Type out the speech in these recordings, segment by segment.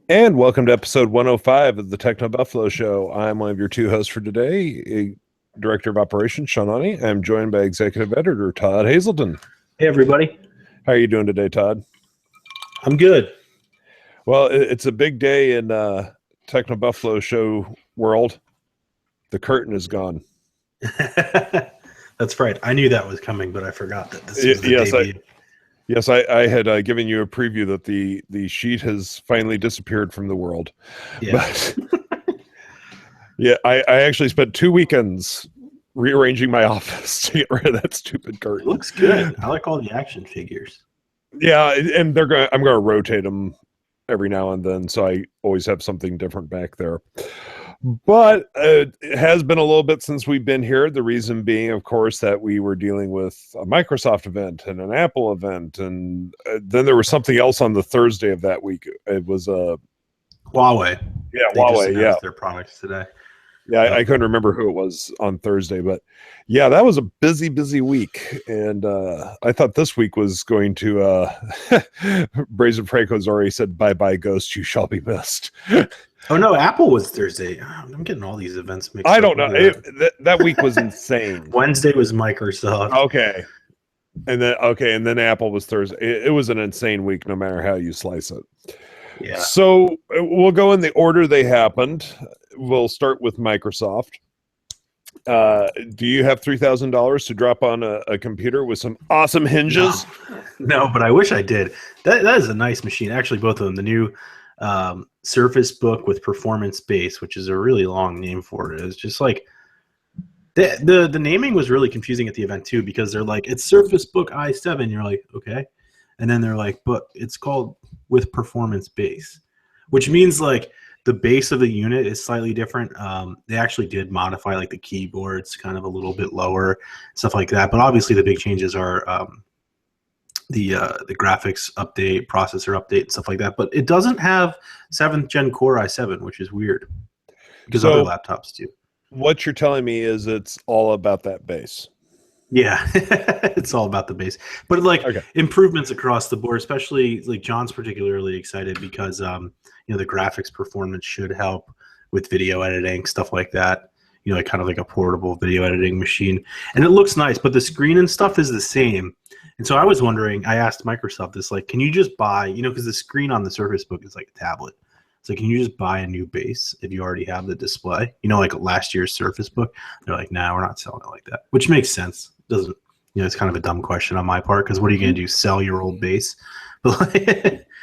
And welcome to episode 105 of the TechnoBuffalo Show. I'm one of your two hosts for today, Director of Operations, Sean. I'm joined by Executive Editor, Todd Hazelton. Hey, everybody. How are you doing today, Todd? I'm good. Well, it's a big day in TechnoBuffalo Show world. The curtain is gone. That's right. I knew that was coming, but I forgot that this was the debut. I had given you a preview that the sheet has finally disappeared from the world. Yeah. But, yeah, I actually spent 2 weekends rearranging my office to get rid of that stupid curtain. It looks good. I like all the action figures. Yeah, and I'm going to rotate them every now and then, so I always have something different back there. But it has been a little bit since we've been here. The reason being, of course, that we were dealing with a Microsoft event and an Apple event. And then there was something else on the Thursday of that week. It was Huawei. Yeah, they Huawei, yeah. Their products today. Yeah, I couldn't remember who it was on Thursday. But yeah, that was a busy week. And I thought this week was going to... Brazen Franco's already said, bye-bye, Ghost, you shall be missed. Oh, no, Apple was Thursday. I'm getting all these events mixed up. I don't know. That week was insane. Wednesday was Microsoft. Okay. And then Apple was Thursday. It was an insane week, no matter how you slice it. Yeah. So we'll go in the order they happened. We'll start with Microsoft. Do you have $3,000 to drop on a computer with some awesome hinges? No, but I wish I did. That is a nice machine. Actually, both of them. The new Surface Book with Performance Base, which is a really long name for it. It's just like the naming was really confusing at the event too, because they're like, it's Surface Book i7. You're like, okay, and then they're like, but it's called with Performance Base, which means like the base of the unit is slightly different. They actually did modify like the keyboards kind of a little bit lower, stuff like that. But obviously the big changes are the graphics update, processor update, stuff like that. But it doesn't have 7th gen Core i7, which is weird because other laptops do. What you're telling me is it's all about that base. Yeah, it's all about the base. But like improvements across the board, especially like John's particularly excited because the graphics performance should help with video editing, stuff like that. Like kind of like a portable video editing machine. And it looks nice, but the screen and stuff is the same. And so I was wondering, I asked Microsoft this, like, can you just buy, because the screen on the Surface Book is like a tablet. So can you just buy a new base if you already have the display? Like last year's Surface Book? They're like, nah, we're not selling it like that, which makes sense. Doesn't, it's kind of a dumb question on my part, because what are you going to do, sell your old base?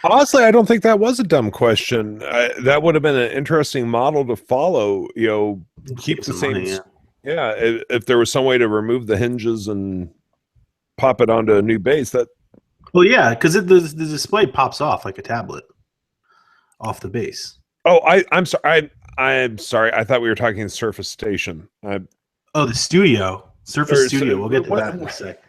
Honestly, I don't think that was a dumb question. That would have been an interesting model to follow, keep the same. Money, yeah, if there was some way to remove the hinges and pop it onto a new base, that. Well, yeah, because the display pops off like a tablet off the base. Oh, I'm sorry. I'm sorry. I thought we were talking Surface Station. The Studio, Surface Studio. We'll get to that in a sec.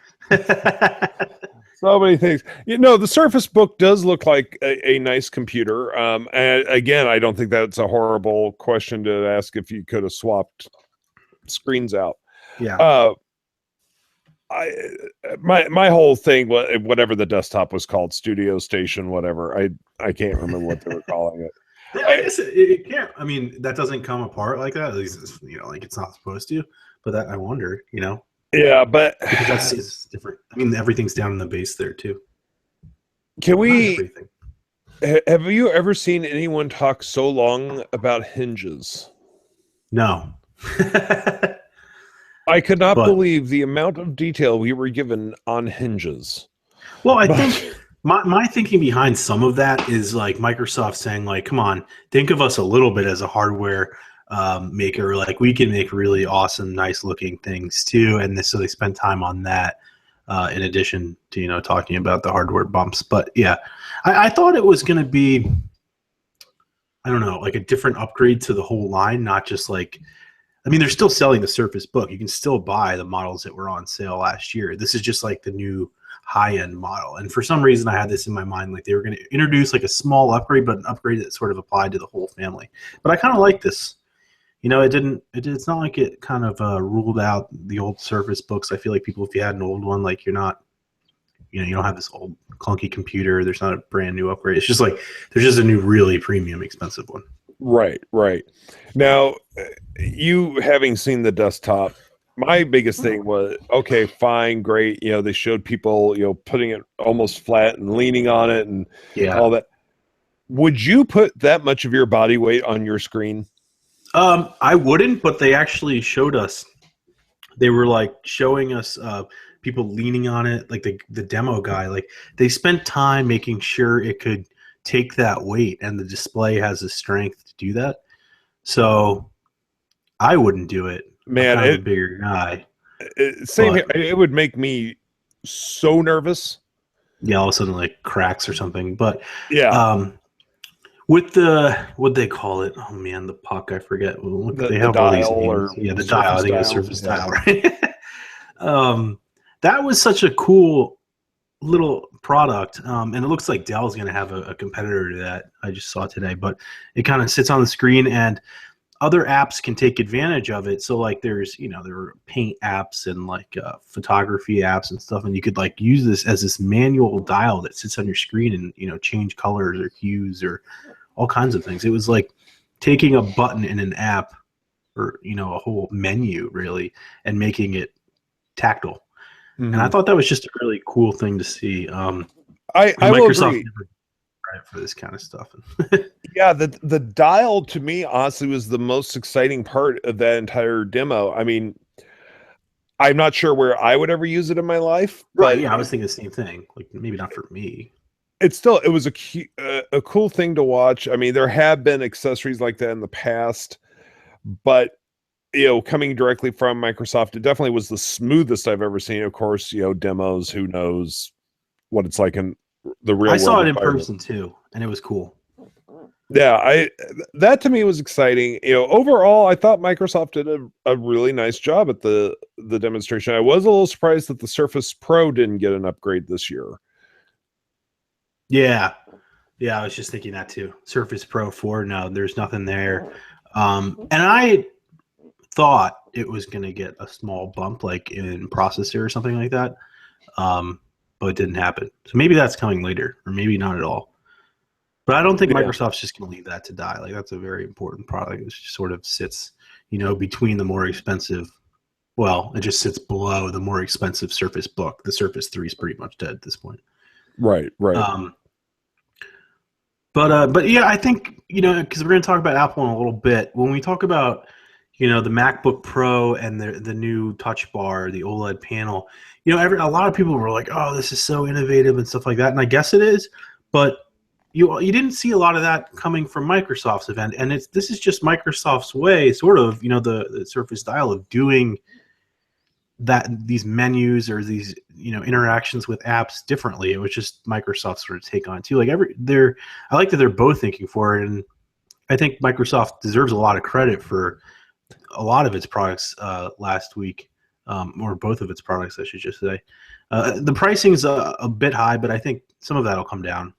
So many things. The Surface Book does look like a nice computer. And again, I don't think that's a horrible question to ask if you could have swapped screens out. Yeah. My whole thing, whatever the desktop was called, Studio Station, whatever. I can't remember what they were calling it. I guess it can't. I mean, that doesn't come apart like that. At least like it's not supposed to. But I wonder, Yeah, but because that's different. I mean, everything's down in the base there too. Can we? Have you ever seen anyone talk so long about hinges? No. I could not believe the amount of detail we were given on hinges. Well, I think my thinking behind some of that is like Microsoft saying, like, come on, think of us a little bit as a hardware maker. Like, we can make really awesome, nice looking things too. And so they spend time on that in addition to, talking about the hardware bumps. But yeah, I thought it was going to be, I don't know, like a different upgrade to the whole line, not just like, I mean, they're still selling the Surface Book. You can still buy the models that were on sale last year. This is just like the new high-end model. And for some reason, I had this in my mind, like they were going to introduce like a small upgrade, but an upgrade that sort of applied to the whole family. But I kind of like this. It's not like it kind of ruled out the old Surface Books. I feel like people, if you had an old one, like you're not you don't have this old clunky computer. There's not a brand new upgrade. It's just like there's just a new really premium expensive one. Right, right. Now, you having seen the desktop, my biggest thing was, okay, fine, great. They showed people, putting it almost flat and leaning on it and Yeah. all that. Would you put that much of your body weight on your screen? I wouldn't, but they actually showed us. They were like showing us people leaning on it, like the demo guy. Like they spent time making sure it could take that weight, and the display has the strength to do that. So I wouldn't do it. Man, I'm kind of a bigger guy. Same here. It would make me so nervous. Yeah, all of a sudden like cracks or something. But yeah, with what they call it, oh man, the puck, I forget. They have all these names. Yeah, the dial. I think it's Surface Dial, right? That was such a cool little product, and it looks like Dell's going to have a competitor to that. I just saw today, but it kind of sits on the screen, and other apps can take advantage of it. So like there's there are paint apps and like photography apps and stuff, and you could like use this as this manual dial that sits on your screen and change colors or hues or all kinds of things. It was like taking a button in an app or a whole menu really and making it tactile. Mm-hmm. And I thought that was just a really cool thing to see. I Microsoft will agree. never tried for this kind of stuff. Yeah, the dial to me honestly was the most exciting part of that entire demo. I mean, I'm not sure where I would ever use it in my life. Right, but yeah, I was thinking the same thing. Like maybe not for me. It was a cool thing to watch. I mean, there have been accessories like that in the past, but coming directly from Microsoft, it definitely was the smoothest I've ever seen. Of course, demos, who knows what it's like in the real world. I saw it in person too, and it was cool. Yeah, that to me was exciting. Overall, I thought Microsoft did a really nice job at the demonstration. I was a little surprised that the Surface Pro didn't get an upgrade this year. Yeah, I was just thinking that too. Surface Pro 4, no, there's nothing there. And I thought it was going to get a small bump like in processor or something like that, but it didn't happen. So maybe that's coming later, or maybe not at all. But I don't think Microsoft's just going to leave that to die. Like that's a very important product. It just sort of sits, between the more expensive. Well, it just sits below the more expensive Surface Book. The Surface 3 is pretty much dead at this point. Right. But yeah, I think because we're going to talk about Apple in a little bit. When we talk about the MacBook Pro and the new Touch Bar, the OLED panel, a lot of people were like, "Oh, this is so innovative" and stuff like that, and I guess it is. But you didn't see a lot of that coming from Microsoft's event, and this is just Microsoft's way, sort of, the Surface Dial of doing these menus or these interactions with apps differently. It was just Microsoft's sort of take on it too. Like I like that they're both thinking forward, and I think Microsoft deserves a lot of credit for a lot of its products last week, or both of its products, I should just say. The pricing's a bit high, but I think some of that'll come down.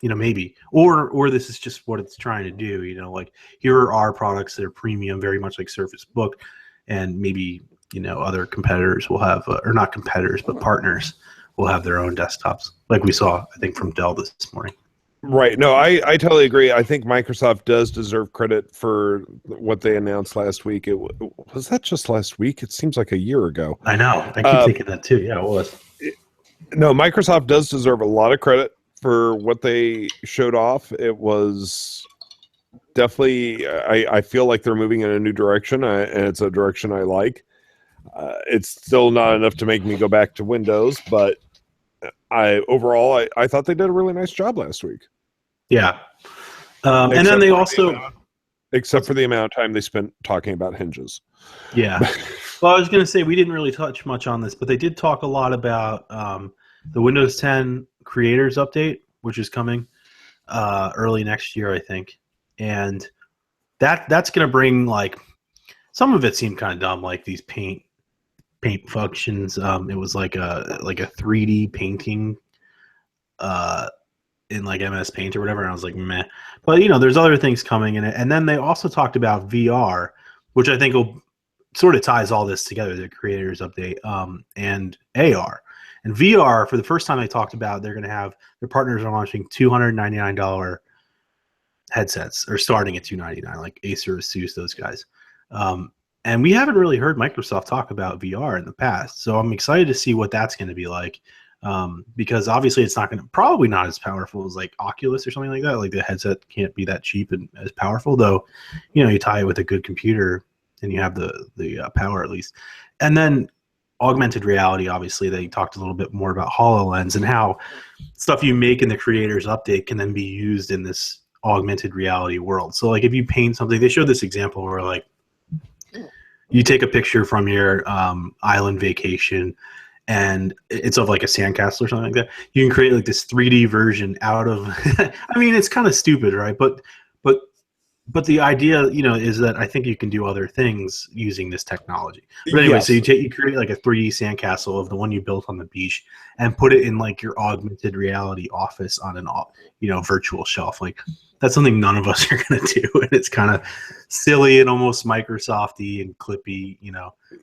Maybe, or this is just what it's trying to do. Like here are our products that are premium, very much like Surface Book, and maybe other competitors will have, or not competitors, but partners will have their own desktops, like we saw, I think, from Dell this morning. Right. No, I totally agree. I think Microsoft does deserve credit for what they announced last week. Was that just last week? It seems like a year ago. I know. I keep thinking that too. Yeah, it was. No, Microsoft does deserve a lot of credit for what they showed off. It was definitely, I feel like they're moving in a new direction, and it's a direction I like. It's still not enough to make me go back to Windows, but overall, I thought they did a really nice job last week. Yeah. And then they also... Except for the amount of time they spent talking about hinges. Yeah. Well, I was going to say, we didn't really touch much on this, but they did talk a lot about the Windows 10 Creators Update, which is coming early next year, I think. And that's going to bring, like, some of it seemed kind of dumb, like these paint functions. It was like a 3D painting in like MS Paint or whatever, and I was like, meh. But there's other things coming in it. And then they also talked about VR, which I think will sort of ties all this together, the Creators Update, and AR. And VR, for the first time, they talked about they're going to have their partners are launching $299 headsets, or starting at $299, like Acer, Asus, those guys. And we haven't really heard Microsoft talk about VR in the past, so I'm excited to see what that's going to be like. Because obviously it's probably not as powerful as like Oculus or something like that. Like the headset can't be that cheap and as powerful, though. You tie it with a good computer and you have the power at least. And then augmented reality, obviously they talked a little bit more about HoloLens and how stuff you make in the creators update can then be used in this augmented reality world. So like if you paint something, they showed this example where like you take a picture from your island vacation and it's of like a sandcastle or something like that. You can create like this 3D version out of I mean, it's kind of stupid, right? But the idea, is that I think you can do other things using this technology. But anyway, Yes. so you create like a 3D sandcastle of the one you built on the beach and put it in like your augmented reality office on an virtual shelf. Like that's something none of us are going to do, and it's kind of silly and almost Microsofty and clippy,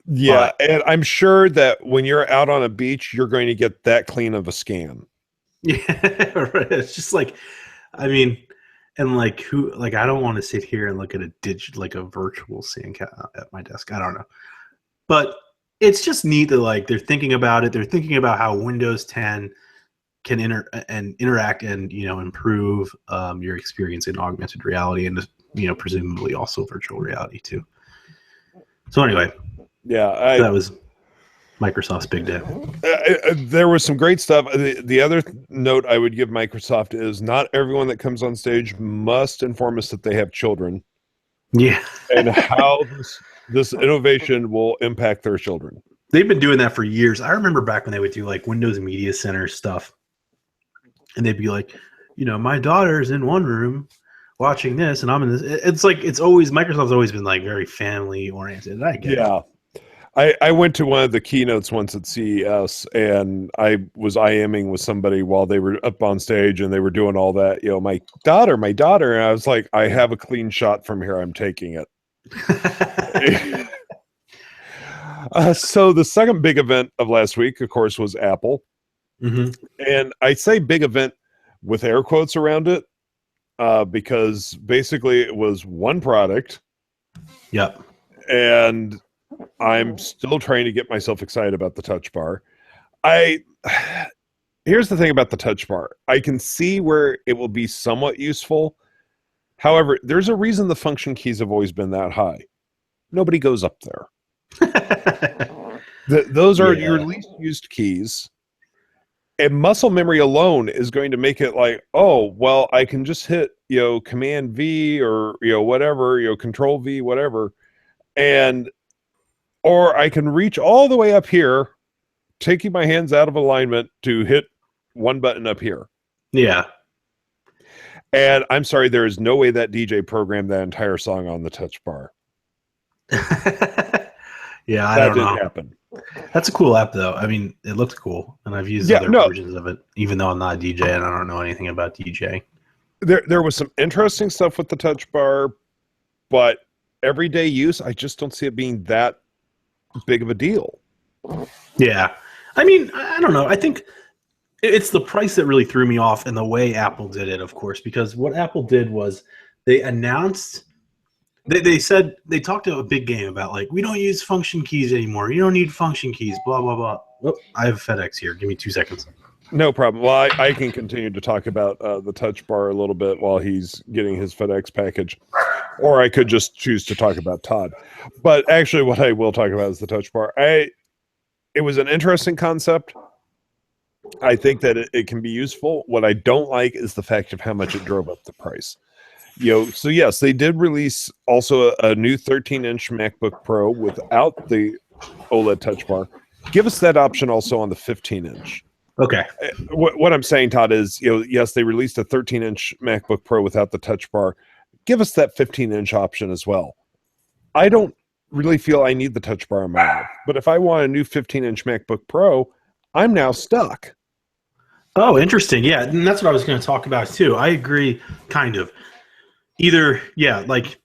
Yeah, and I'm sure that when you're out on a beach, you're going to get that clean of a scan. Yeah, right. It's just like, I mean, and like I don't want to sit here and look at a virtual sandcat at my desk. I don't know, but it's just neat that like they're thinking about it. They're thinking about how Windows 10 can interact and improve your experience in augmented reality and presumably also virtual reality too. So anyway, yeah, that was Microsoft's big day. There was some great stuff. The other note I would give Microsoft is not everyone that comes on stage must inform us that they have children. Yeah, and how this innovation will impact their children. They've been doing that for years. I remember back when they would do like Windows Media Center stuff, and they'd be like, my daughter's in one room watching this, and I'm in this. It's like Microsoft's always been like very family oriented. I get it. I went to one of the keynotes once at CES, and I was IMing with somebody while they were up on stage, and they were doing all that. My daughter, and I was like, I have a clean shot from here. I'm taking it. So the second big event of last week, of course, was Apple. Mm-hmm. And I say big event with air quotes around it because basically it was one product. Yep. And I'm still trying to get myself excited about the touch bar. Here's the thing about the touch bar. I can see where it will be somewhat useful. However, there's a reason the function keys have always been that high. Nobody goes up there. Those are your least used keys. And muscle memory alone is going to make it like, oh, well, I can just hit, Command V or, whatever, Control V, whatever. Or I can reach all the way up here, taking my hands out of alignment to hit one button up here. Yeah. And I'm sorry, there is no way that DJ programmed that entire song on the touch bar. Yeah, I don't know. That didn't happen. That's a cool app, though. I mean, it looked cool, and I've used other versions of it, even though I'm not a DJ and I don't know anything about DJ. There was some interesting stuff with the touch bar, but everyday use, I just don't see it being that big of a deal. Yeah. I mean, I don't know. I think it's the price that really threw me off and the way Apple did it, of course, because what Apple did was they announced... They said they talked a big game about like, we don't use function keys anymore. You don't need function keys, blah, blah, blah. Oh, I have FedEx here. Give me 2 seconds. No problem. Well, I can continue to talk about the touch bar a little bit while he's getting his FedEx package. Or I could just choose to talk about Todd. But actually what I will talk about is the touch bar. It was an interesting concept. I think that it can be useful. What I don't like is the fact of how much it drove up the price. So yes, they did release also a new 13-inch MacBook Pro without the OLED touch bar. Give us that option also on the 15-inch. Okay. What I'm saying, Todd, is yes, they released a 13-inch MacBook Pro without the touch bar. Give us that 15-inch option as well. I don't really feel I need the touch bar in my life, but if I want a new 15-inch MacBook Pro, I'm now stuck. Oh, interesting. Yeah, and that's what I was going to talk about too. I agree, kind of. Either, yeah, like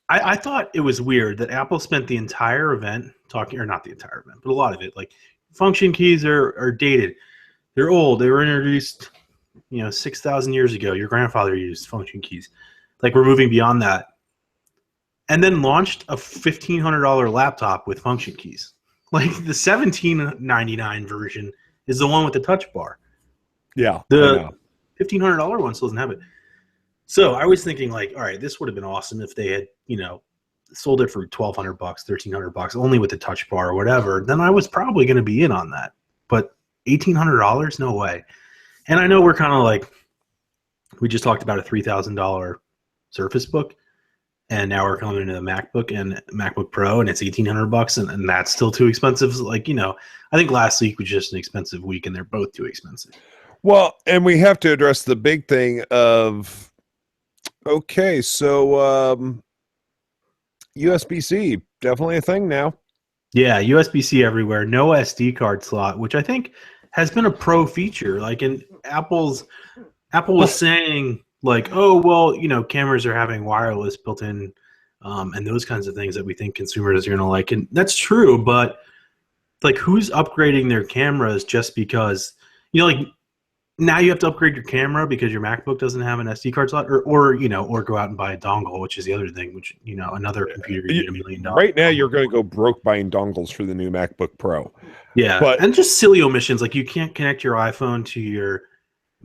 I thought it was weird that Apple spent the entire event talking, or not the entire event, but a lot of it, like function keys are dated. They're old. They were introduced, 6,000 years ago. Your grandfather used function keys. Like, we're moving beyond that. And then launched a $1,500 laptop with function keys. Like, the $1,799 version is the one with the touch bar. Yeah, the $1,500 one still doesn't have it. So I was thinking, like, all right, this would have been awesome if they had, sold it for $1,200, $1,300, only with the touch bar or whatever. Then I was probably going to be in on that. But $1,800, no way. And I know we're kind of like, we just talked about a $3,000 Surface Book, and now we're coming into the MacBook and MacBook Pro, and it's $1,800, and that's still too expensive. Like, I think last week was just an expensive week, and they're both too expensive. Well, and we have to address the big thing of, okay, so USB-C, definitely a thing now. Yeah, USB-C everywhere, no SD card slot, which I think has been a pro feature. Like, in Apple was saying, like, oh, well, cameras are having wireless built in, and those kinds of things that we think consumers are going to like. And that's true, but, like, who's upgrading their cameras just because, like, now you have to upgrade your camera because your MacBook doesn't have an SD card slot, or go out and buy a dongle, which is the other thing, which, another computer you need $1 million. Right now, you're going to go broke buying dongles for the new MacBook Pro. Yeah, and just silly omissions, like you can't connect your iPhone to your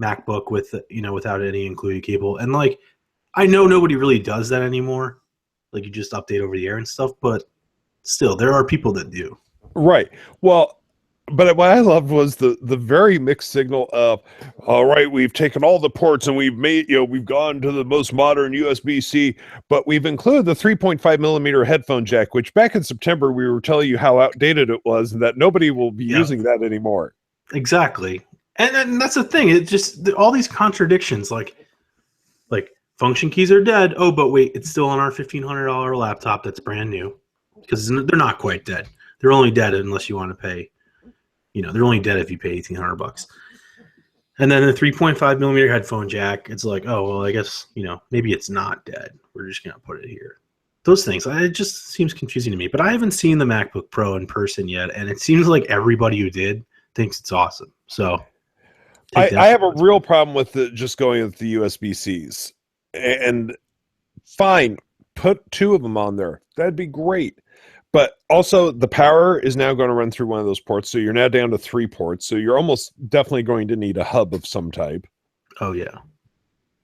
MacBook with, without any included cable. And, like, I know nobody really does that anymore. Like, you just update over the air and stuff, but still, there are people that do. Right. Well, but what I loved was the very mixed signal of, all right, we've taken all the ports and we've made, we've gone to the most modern USB-C, but we've included the 3.5 millimeter headphone jack, which back in September we were telling you how outdated it was and that nobody will be using that anymore. Exactly. And that's the thing. It just, all these contradictions, like function keys are dead. Oh, but wait, it's still on our $1,500 laptop that's brand new, because they're not quite dead. They're only dead unless you want to pay. They're only dead if you pay $1,800. And then the 3.5 millimeter headphone jack, it's like, oh, well, I guess, maybe it's not dead. We're just going to put it here. Those things, it just seems confusing to me. But I haven't seen the MacBook Pro in person yet, and it seems like everybody who did thinks it's awesome. So I have a real problem with just going with the USB-Cs. And fine, put 2 of them on there. That'd be great. But also, the power is now going to run through one of those ports, so you're now down to 3 ports. So you're almost definitely going to need a hub of some type. Oh yeah,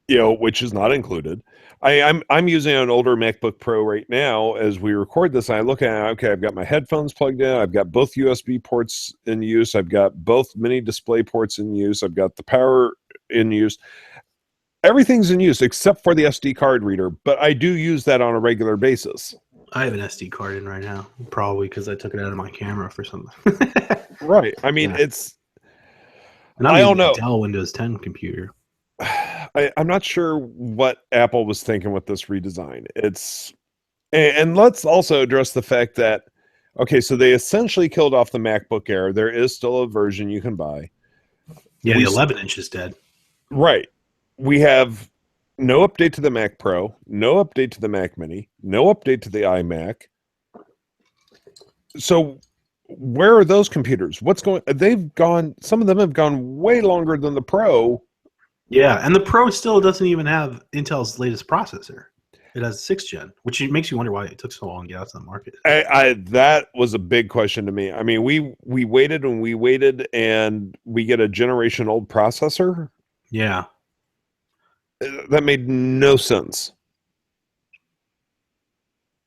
which is not included. I'm using an older MacBook Pro right now as we record this. And I look at it, okay, I've got my headphones plugged in. I've got both USB ports in use. I've got both mini display ports in use. I've got the power in use. Everything's in use except for the SD card reader, but I do use that on a regular basis. I have an SD card in right now, probably because I took it out of my camera for something. Right. I mean, it's... And I don't know. Dell Windows 10 computer. I'm not sure what Apple was thinking with this redesign. And let's also address the fact that, okay, so they essentially killed off the MacBook Air. There is still a version you can buy. Yeah, the 11-inch is dead. Right. We have no update to the Mac Pro, no update to the Mac Mini, no update to the iMac. So where are those computers? Some of them have gone way longer than the Pro. Yeah, and the Pro still doesn't even have Intel's latest processor. It has 6th gen, which makes you wonder why it took so long to get out to the market. That was a big question to me. I mean, we waited and we waited, and we get a generation old processor. Yeah. That made no sense.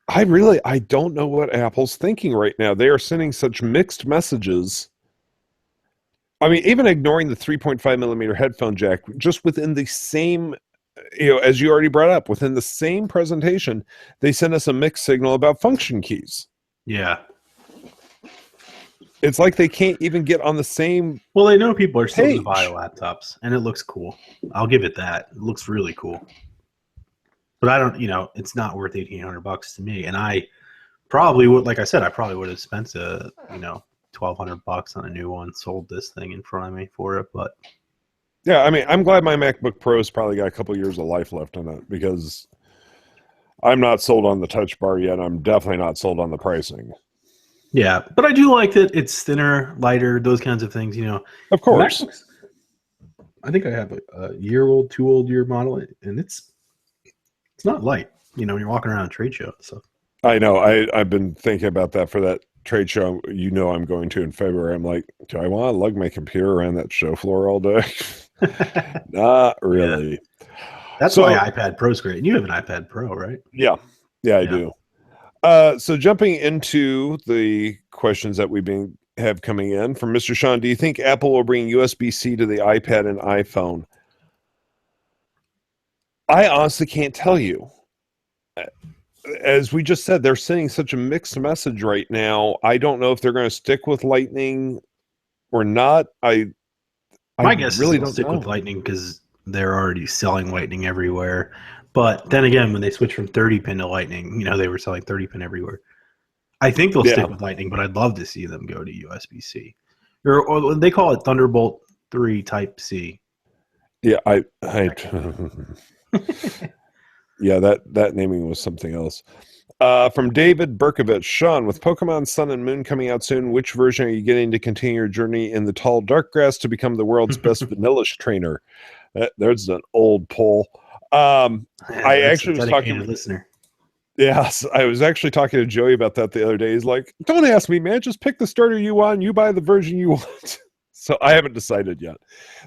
I don't know what Apple's thinking right now. They are sending such mixed messages. I mean, even ignoring the 3.5 millimeter headphone jack, just within the same, as you already brought up, within the same presentation, they sent us a mixed signal about function keys. Yeah. It's like they can't even get on the same. Well, they know people are still going to buy laptops, and it looks cool. I'll give it that. It looks really cool. But I don't, it's not worth $1,800 to me. And I probably would, like I said, I probably would have spent $1,200 on a new one, sold this thing in front of me for it. But yeah, I mean, I'm glad my MacBook Pro's probably got a couple years of life left on it, because I'm not sold on the touch bar yet. I'm definitely not sold on the pricing. Yeah, but I do like that it's thinner, lighter, those kinds of things. Of The course. MacBooks. I think I have a year-old, 2 old year model, and it's not light. You're walking around a trade show, so. I know. I've been thinking about that for that trade show. I'm going to in February. I'm like, do I want to lug my computer around that show floor all day? Not Yeah, really. that's why So iPad Pro's great. And you have an iPad Pro, right? yeah, I Yeah. do. So jumping into the questions that have coming in from Mr. Sean, do you think Apple will bring USB-C to the iPad and iPhone? I honestly can't tell you. As we just said, they're sending such a mixed message right now. I don't know if they're going to stick with Lightning or not. I My guess is really they'll don't stick with know. Lightning because they're already selling Lightning everywhere. But then again, when they switched from 30 pin to Lightning, they were selling 30 pin everywhere. I think they'll Yeah, stick with Lightning, but I'd love to see them go to USB-C. Or they call it Thunderbolt 3 Type C. yeah. Yeah, that naming was something else. From David Berkovich, Sean, with Pokemon Sun and Moon coming out soon, which version are you getting to continue your journey in the tall, dark grass to become the world's best vanilla trainer? There's an old poll. I That's a actually was dedicated talking. listener. Yes, I was actually talking to Joey about that the other day. He's like, "Don't ask me, man. Just pick the starter you want. You buy the version you want." So I haven't decided yet.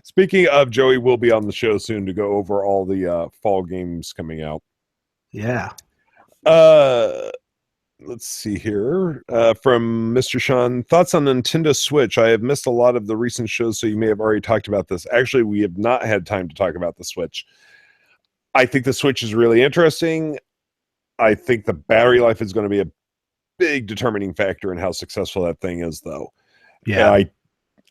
Speaking of, Joey will be on the show soon to go over all the fall games coming out. Yeah. Uh, let's see here. From Mr. Sean, thoughts on Nintendo Switch? I have missed a lot of the recent shows, so you may have already talked about this. Actually, we have not had time to talk about the Switch. I think the Switch is really interesting. I think the battery life is going to be a big determining factor in how successful that thing is, though. Yeah.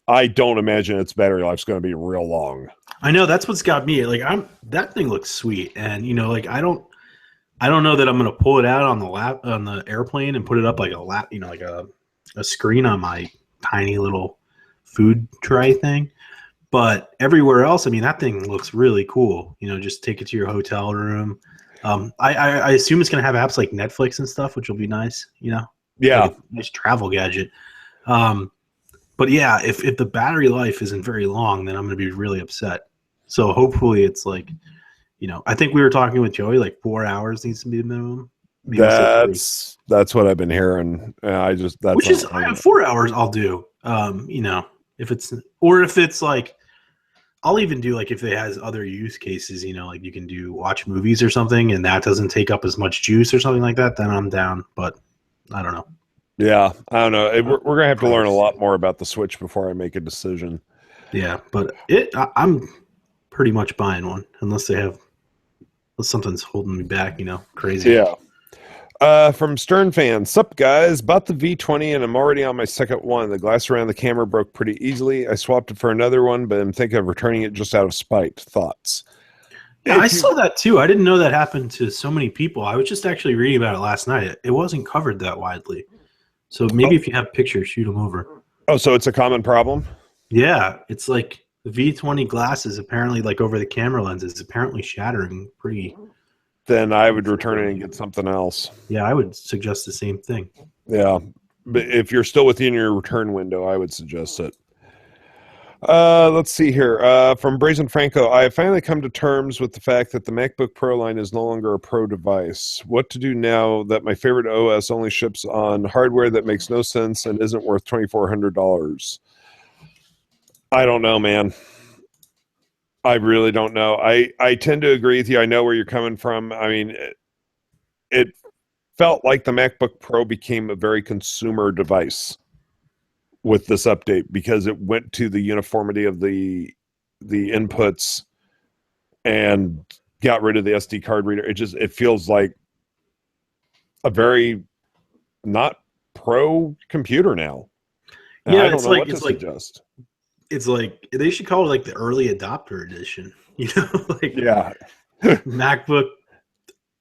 I don't imagine its battery life is going to be real long. I know that's what's got me. That thing looks sweet, and I don't know that I'm gonna pull it out on the airplane and put it up like a lap, like a screen on my tiny little food tray thing. But everywhere else, I mean, that thing looks really cool. Just take it to your hotel room. I assume it's gonna have apps like Netflix and stuff, which will be nice. Yeah. Like a nice travel gadget. But yeah, if the battery life isn't very long, then I'm gonna be really upset. So hopefully it's like, I think we were talking with Joey, like 4 hours needs to be the minimum. Maybe say 3. That's what I've been hearing. Which is 4 hours I'll do. If it's like, I'll even do like if it has other use cases, like you can watch movies or something, and that doesn't take up as much juice or something like that, then I'm down. But I don't know. Yeah, I don't know. We're gonna have to learn a lot more about the Switch before I make a decision. Yeah, but I'm pretty much buying one unless something's holding me back, crazy. Yeah. From Stern fans, sup guys, bought the V20 and I'm already on my second one. The glass around the camera broke pretty easily. I swapped it for another one, but I'm thinking of returning it just out of spite. Thoughts? Yeah, I saw that too. I didn't know that happened to so many people. I was just actually reading about it last night. It wasn't covered that widely. So maybe if you have pictures, shoot them over. Oh, so it's a common problem? Yeah, it's like the V20 glass is apparently like over the camera lens is apparently shattering pretty. Then I would return it and get something else. Yeah, I would suggest the same thing. Yeah, but if you're still within your return window, I would suggest it. Let's see here. From Brazen Franco, I have finally come to terms with the fact that the MacBook Pro line is no longer a Pro device. What to do now that my favorite OS only ships on hardware that makes no sense and isn't worth $2,400? I don't know, man. I really don't know. I tend to agree with you. I know where you're coming from. I mean, it felt like the MacBook Pro became a very consumer device with this update because it went to the uniformity of the inputs and got rid of the SD card reader. It feels like a very not pro computer now. And Yeah, I don't know what to suggest. It's like they should call it like the early adopter edition. Like Yeah. MacBook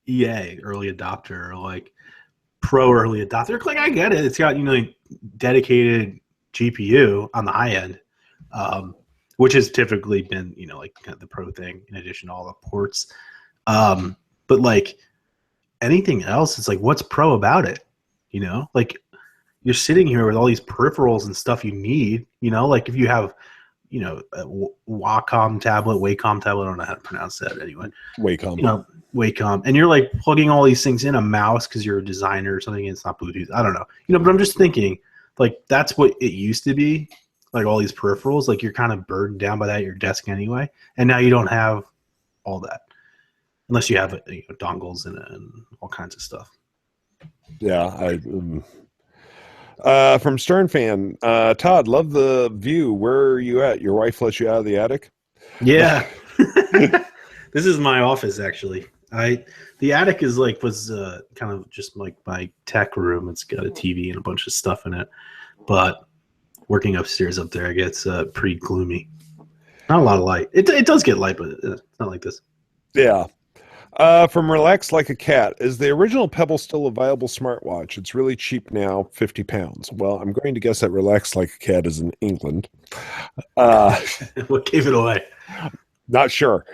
EA early adopter or like Pro early adopter. Like I get it. It's got dedicated GPU on the high end, which has typically been like kind of the Pro thing in addition to all the ports. But like anything else, it's like what's Pro about it? Like you're sitting here with all these peripherals and stuff you need. Like if you have, a Wacom tablet, I don't know how to pronounce that anyway. Wacom. Wacom, and you're like plugging all these things in a mouse because you're a designer or something. And it's not Bluetooth. I don't know. But I'm just thinking, like that's what it used to be. Like all these peripherals, like you're kind of burdened down by that at your desk anyway, and now you don't have all that unless you have dongles and all kinds of stuff. Yeah, from Stern fan, Todd, love the view. Where are you at? Your wife let you out of the attic? Yeah. This is my office actually. The attic was kind of just like my tech room. It's got a TV and a bunch of stuff in it, but working upstairs up there gets pretty gloomy. Not a lot of light. It does get light, but it's not like this. Yeah. From Relax Like a Cat, is the original Pebble still a viable smartwatch? It's really cheap now, £50. Well, I'm going to guess that Relax Like a Cat is in England. What gave it away? Not sure.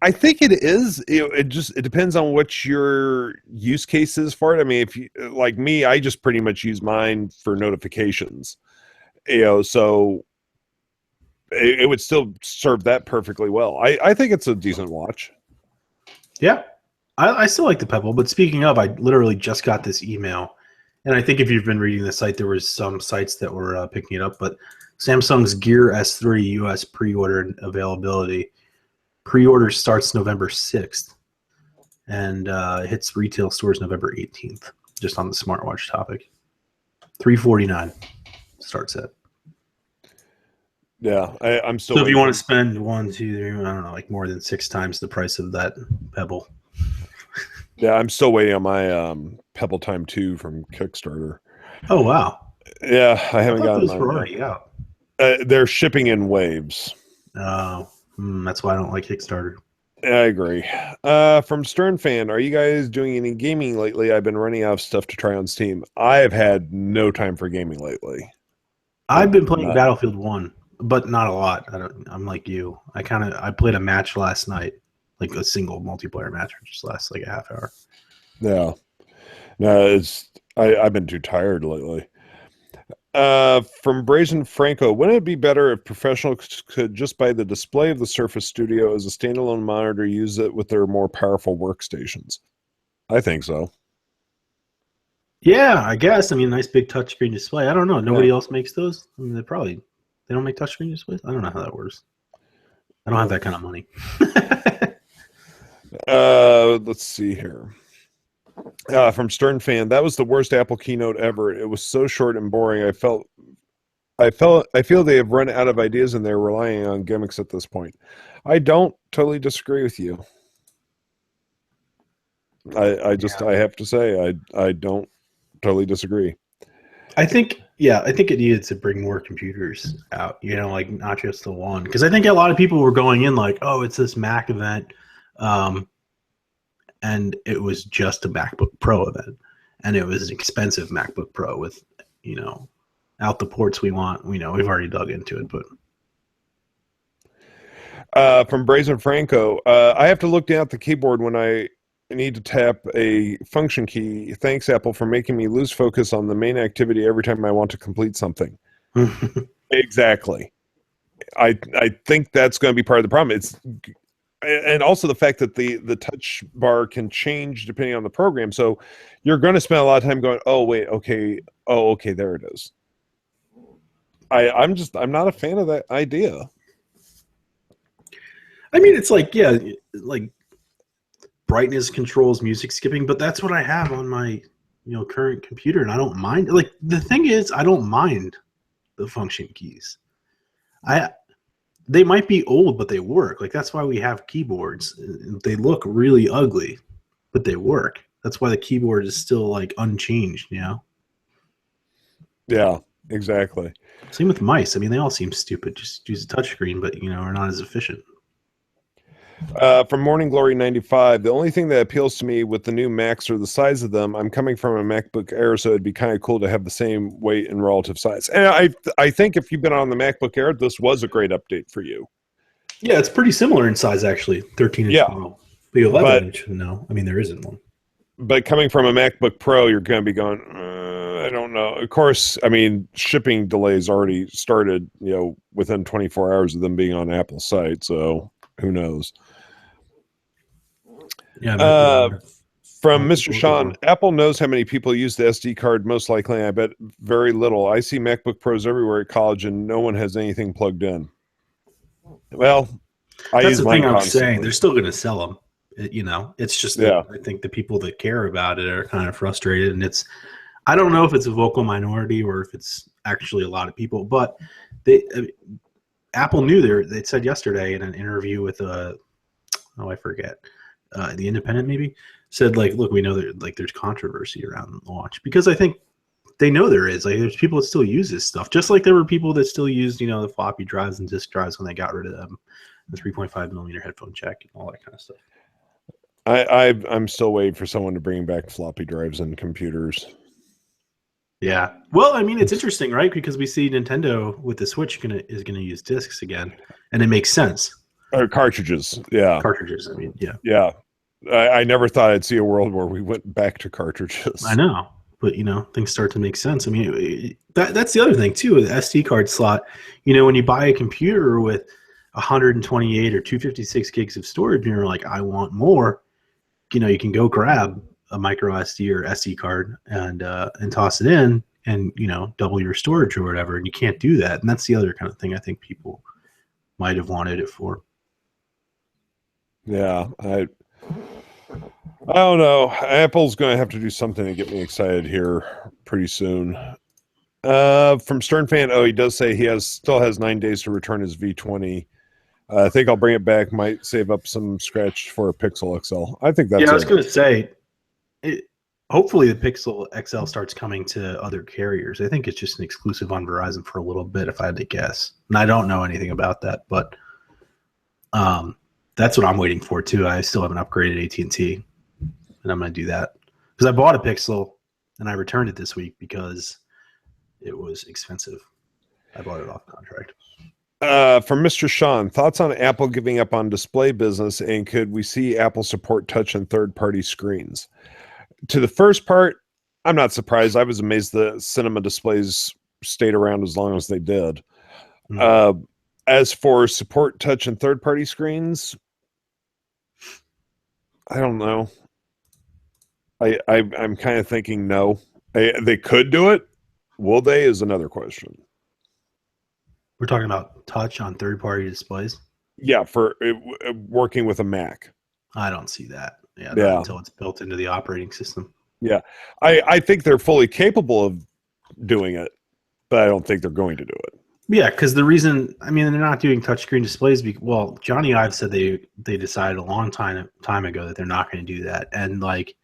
I think it is. It depends on what your use case is for it. I mean, if you like me, I just pretty much use mine for notifications. So it would still serve that perfectly well. I think it's a decent watch. Yeah, I still like the Pebble. But speaking of, I literally just got this email, and I think if you've been reading the site, there was some sites that were picking it up. But Samsung's Gear S3 US pre-order availability. Pre-order starts November 6th, and hits retail stores November 18th. Just on the smartwatch topic, $349 starts at. Yeah, I'm still. So if you want to spend 1, 2, 3, I don't know, like more than 6 times the price of that Pebble. Yeah, I'm still waiting on my Pebble Time 2 from Kickstarter. Oh wow! Yeah, I haven't gotten those were already out. They're shipping in waves. Oh, that's why I don't like Kickstarter. I agree. From Stern fan, are you guys doing any gaming lately? I've been running out of stuff to try on Steam. I have had no time for gaming lately. I've been playing Battlefield 1. But not a lot. I'm like you. I played a match last night, like a single multiplayer match, which just lasts like a half hour. Yeah. No, I've been too tired lately. From Brazen Franco, wouldn't it be better if professionals could just buy the display of the Surface Studio as a standalone monitor, use it with their more powerful workstations? I think so. Yeah, I guess. I mean, nice big touchscreen display. I don't know. Nobody else makes those. I mean, they don't make touchscreen displays? I don't know how that works. I don't have that kind of money. Let's see here. From Stern fan, that was the worst Apple keynote ever. It was so short and boring. I feel they have run out of ideas and they're relying on gimmicks at this point. I don't totally disagree with you. I have to say I don't totally disagree. I think it needed to bring more computers out, like not just the one. Because I think a lot of people were going in like, oh, it's this Mac event. And it was just a MacBook Pro event. And it was an expensive MacBook Pro with, out the ports we want. We've already dug into it, but. From Brazen Franco, I have to look down at the keyboard when I need to tap a function key. Thanks, Apple, for making me lose focus on the main activity every time I want to complete something. Exactly. I think that's going to be part of the problem. And also the fact that the touch bar can change depending on the program. So you're going to spend a lot of time going, oh, wait, okay. Oh, okay, there it is. I'm not a fan of that idea. I mean, it's like, yeah, like brightness controls, music skipping, but that's what I have on my current computer, and I don't mind. Like the thing is, I don't mind the function keys. They might be old, but they work. Like that's why we have keyboards. They look really ugly, but they work. That's why the keyboard is still like unchanged. Yeah, exactly. Same with mice. I mean, they all seem stupid. Just use a touchscreen, but are not as efficient. From Morning Glory 95, the only thing that appeals to me with the new Macs are the size of them. I'm coming from a MacBook Air, so it'd be kind of cool to have the same weight and relative size. And I think if you've been on the MacBook Air, this was a great update for you. Yeah, it's pretty similar in size, actually. 13-inch model. But 11-inch, no. I mean, there isn't one. But coming from a MacBook Pro, you're going to be going, I don't know. Of course, I mean, shipping delays already started, within 24 hours of them being on Apple's site. So who knows? Yeah, it might be Uh, from more Mr. people looking Sean, for. Apple knows how many people use the SD card. Most likely, I bet very little. I see MacBook Pros everywhere at college, and no one has anything plugged in. Well, I That's use the thing mine I'm saying. They're constantly. still going to sell them. It's just that Yeah. I think the people that care about it are kind of frustrated, and I don't know if it's a vocal minority or if it's actually a lot of people, but Apple knew they said yesterday in an interview with I forget, the Independent maybe said like, look, we know that like there's controversy around the launch because I think they know there is like there's people that still use this stuff, just like there were people that still used the floppy drives and disk drives when they got rid of them, the 3.5 millimeter headphone jack and all that kind of stuff. I'm still waiting for someone to bring back floppy drives in computers. Yeah. Well, I mean, it's interesting, right? Because we see Nintendo with the Switch is gonna use discs again, and it makes sense. Or cartridges. Yeah. Cartridges. I mean, yeah. Yeah. I never thought I'd see a world where we went back to cartridges. I know, but things start to make sense. I mean, that's the other thing too. The SD card slot. When you buy a computer with 128 or 256 gigs of storage, and you're like, I want more. You can go grab a micro SD or SD card and toss it in, and double your storage or whatever. And you can't do that. And that's the other kind of thing I think people might have wanted it for. Yeah, I don't know. Apple's going to have to do something to get me excited here pretty soon. From Stern Fan, he does say he still has 9 days to return his V20. I think I'll bring it back. Might save up some scratch for a Pixel XL. I think that's I was going to say, hopefully the Pixel XL starts coming to other carriers. I think it's just an exclusive on Verizon for a little bit, if I had to guess. And I don't know anything about that, but that's what I'm waiting for too. I still haven't upgraded AT&T, and I'm going to do that because I bought a Pixel and I returned it this week because it was expensive. I bought it off contract. From Mr. Sean, thoughts on Apple giving up on display business, and could we see Apple support touch and third-party screens? To the first part, I'm not surprised. I was amazed the cinema displays stayed around as long as they did. Mm-hmm. As for support touch and third-party screens, I don't know. I'm kind of thinking no. They could do it. Will they is another question. We're talking about touch on third-party displays? Yeah, for working with a Mac. I don't see that. Yeah, not until it's built into the operating system. Yeah, I think they're fully capable of doing it, but I don't think they're going to do it. Yeah, because the reason, I mean, they're not doing touchscreen displays. Johnny Ive said they decided a long time ago that they're not going to do that. And like,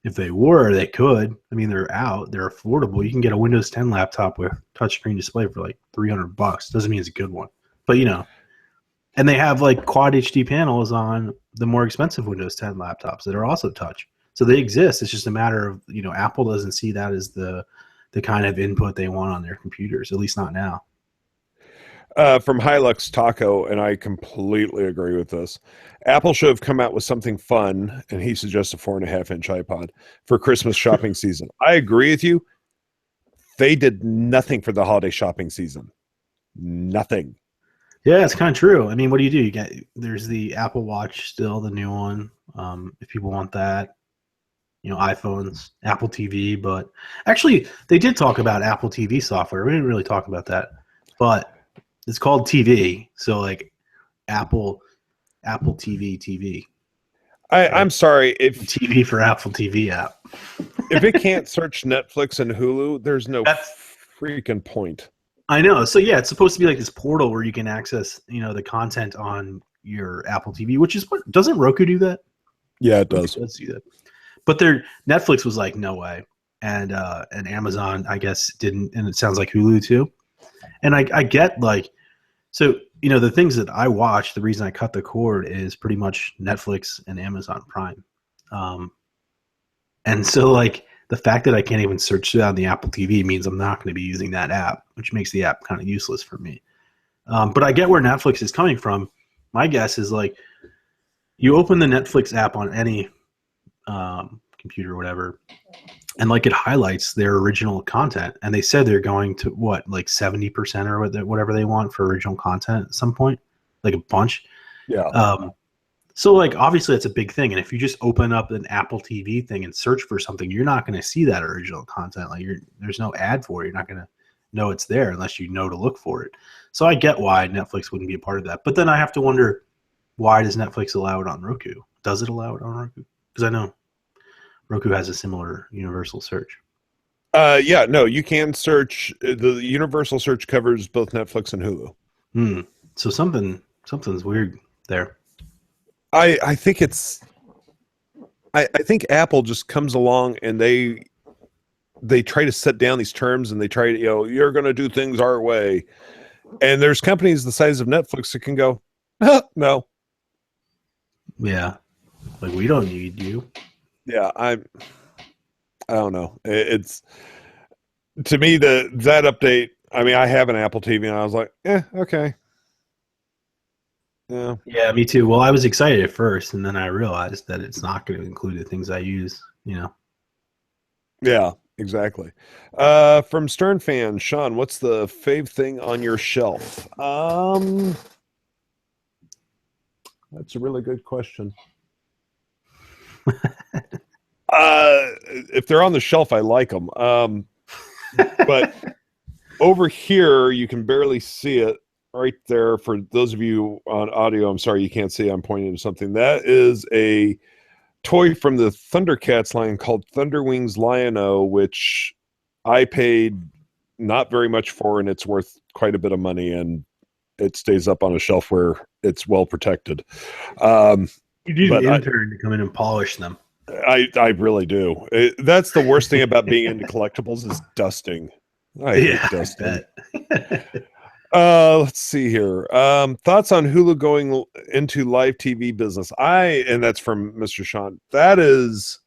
if they were, they could. I mean, they're out. They're affordable. You can get a Windows 10 laptop with touchscreen display for like $300. Doesn't mean it's a good one, but and they have like quad HD panels on the more expensive Windows 10 laptops that are also touch. So they exist. It's just a matter of Apple doesn't see that as the kind of input they want on their computers, at least not now. From Hilux Taco, and I completely agree with this. Apple should have come out with something fun, and he suggests a 4.5-inch iPod for Christmas shopping season. I agree with you. They did nothing for the holiday shopping season. Nothing. Yeah, it's kind of true. I mean, what do? There's the Apple Watch still, the new one. If people want that, iPhones, Apple TV. But actually, they did talk about Apple TV software. We didn't really talk about that, but it's called TV. So like Apple TV. I'm sorry if TV for Apple TV app. if it can't search Netflix and Hulu, there's no freaking point. I know. So yeah, it's supposed to be like this portal where you can access, the content on your Apple TV, which is what doesn't Roku do that? Yeah, it does. Roku does do that. But Netflix was like, no way. And Amazon, I guess, didn't, and it sounds like Hulu too. And I get like, so the things that I watch, the reason I cut the cord is pretty much Netflix and Amazon Prime. And so like the fact that I can't even search it on the Apple TV means I'm not going to be using that app, which makes the app kind of useless for me. But I get where Netflix is coming from. My guess is like you open the Netflix app on any computer or whatever, and like it highlights their original content. And they said they're going to what, like 70% or whatever they want for original content at some point, like a bunch. Yeah. So like obviously that's a big thing. And if you just open up an Apple TV thing and search for something, you're not going to see that original content. Like there's no ad for it. You're not going to know it's there unless you know to look for it. So I get why Netflix wouldn't be a part of that. But then I have to wonder, why does Netflix allow it on Roku? Does it allow it on Roku? Because I know Roku has a similar universal search. Yeah, no, you can search. The universal search covers both Netflix and Hulu. So something's weird there. I think it's. I think Apple just comes along and they try to set down these terms and they try to, you're going to do things our way. And there's companies the size of Netflix that can go, no. Yeah. Like, we don't need you. Yeah, I don't know. It's, to me, that update, I mean, I have an Apple TV and I was like, okay. Yeah, me too. Well, I was excited at first, and then I realized that it's not going to include the things I use, Yeah, exactly. From Stern fan, Sean, what's the fave thing on your shelf? That's a really good question. If they're on the shelf, I like them. But over here, you can barely see it. Right there, for those of you on audio, I'm sorry you can't see. I'm pointing to something. That is a toy from the Thundercats line called Thunderwings Lion-O, which I paid not very much for, and it's worth quite a bit of money, and it stays up on a shelf where it's well protected. You need an intern to come in and polish them. I really do. That's the worst thing about being into collectibles is dusting. I hate dusting. Let's see here. Thoughts on Hulu going into live TV business? And that's from Mr. Sean. That is,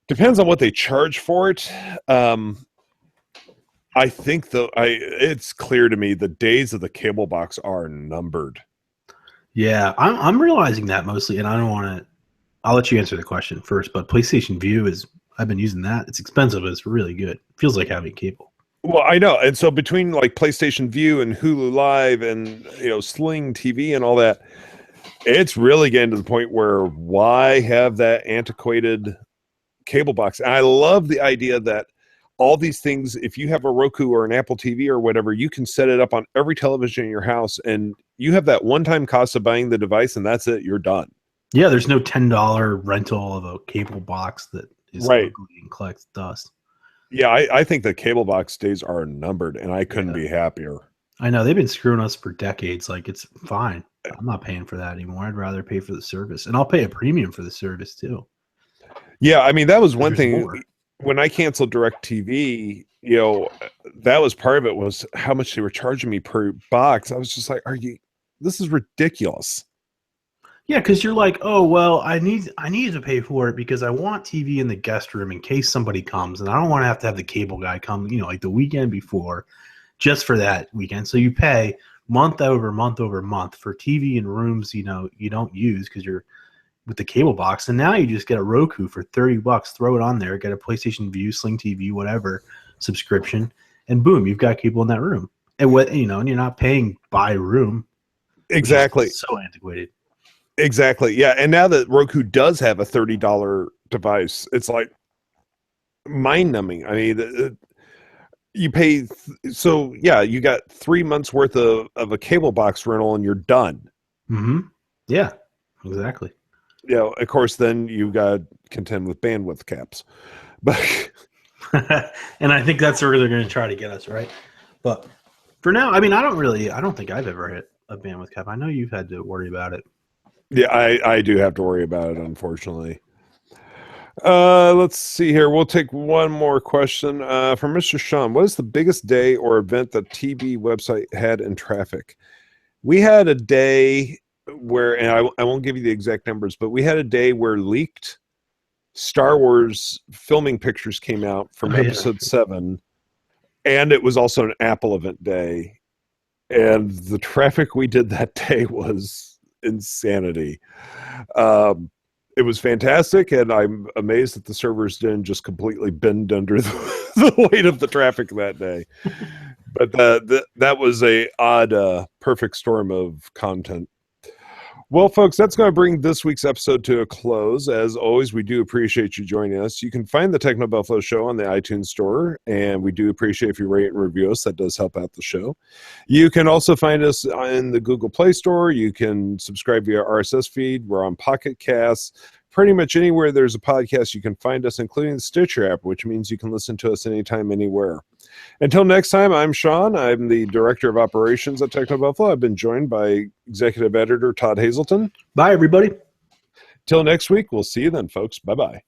depends on what they charge for it. I think it's clear to me the days of the cable box are numbered. Yeah, I'm realizing that mostly, and I don't want to. I'll let you answer the question first, but PlayStation Vue I've been using that. It's expensive, but it's really good. It feels like having cable. Well, I know. And so between like PlayStation Vue and Hulu Live and, Sling TV and all that, it's really getting to the point where why have that antiquated cable box? And I love the idea that all these things, if you have a Roku or an Apple TV or whatever, you can set it up on every television in your house and you have that one-time cost of buying the device and that's it. You're done. Yeah, there's no $10 rental of a cable box that is ugly and collects dust. Yeah, I think the cable box days are numbered, and I couldn't be happier. I know. They've been screwing us for decades. Like, it's fine. I'm not paying for that anymore. I'd rather pay for the service. And I'll pay a premium for the service, too. Yeah, I mean, that was one thing. More. When I canceled DirecTV, that was part of it, was how much they were charging me per box. I was just like, this is ridiculous. Yeah, because you're like, oh, well, I need to pay for it because I want TV in the guest room in case somebody comes, and I don't want to have the cable guy come, like the weekend before, just for that weekend. So you pay month over month over month for TV in rooms, you don't use because you're with the cable box, and now you just get a Roku for $30, throw it on there, get a PlayStation Vue, Sling TV, whatever subscription, and boom, you've got cable in that room, and and you're not paying by room. Exactly. So antiquated. Exactly. Yeah. And now that Roku does have a $30 device, it's like mind numbing. I mean, you pay. So yeah, you got 3 months worth of a cable box rental and you're done. Mm-hmm. Yeah, exactly. Of course, then you got to contend with bandwidth caps, but and I think that's where they're going to try to get us, right? But for now, I mean, I don't think I've ever hit a bandwidth cap. I know you've had to worry about it. Yeah, I do have to worry about it, unfortunately. Let's see here. We'll take one more question from Mr. Sean. What is the biggest day or event that TV website had in traffic? We had a day where, and I won't give you the exact numbers, but we had a day where leaked Star Wars filming pictures came out from episode 7, and it was also an Apple event day. And the traffic we did that day was insanity. it was fantastic, and I'm amazed that the servers didn't just completely bend under the weight of the traffic that day. But that was a odd, perfect storm of content. Well, folks, that's going to bring this week's episode to a close. As always, we do appreciate you joining us. You can find the TechnoBuffalo Show on the iTunes Store, and we do appreciate if you rate and review us. That does help out the show. You can also find us in the Google Play Store. You can subscribe via RSS feed. We're on Pocket Casts. Pretty much anywhere there's a podcast, you can find us, including the Stitcher app, which means you can listen to us anytime, anywhere. Until next time, I'm Sean. I'm the Director of Operations at TechnoBuffalo. I've been joined by Executive Editor Todd Hazelton. Bye, everybody. Till next week, we'll see you then, folks. Bye-bye.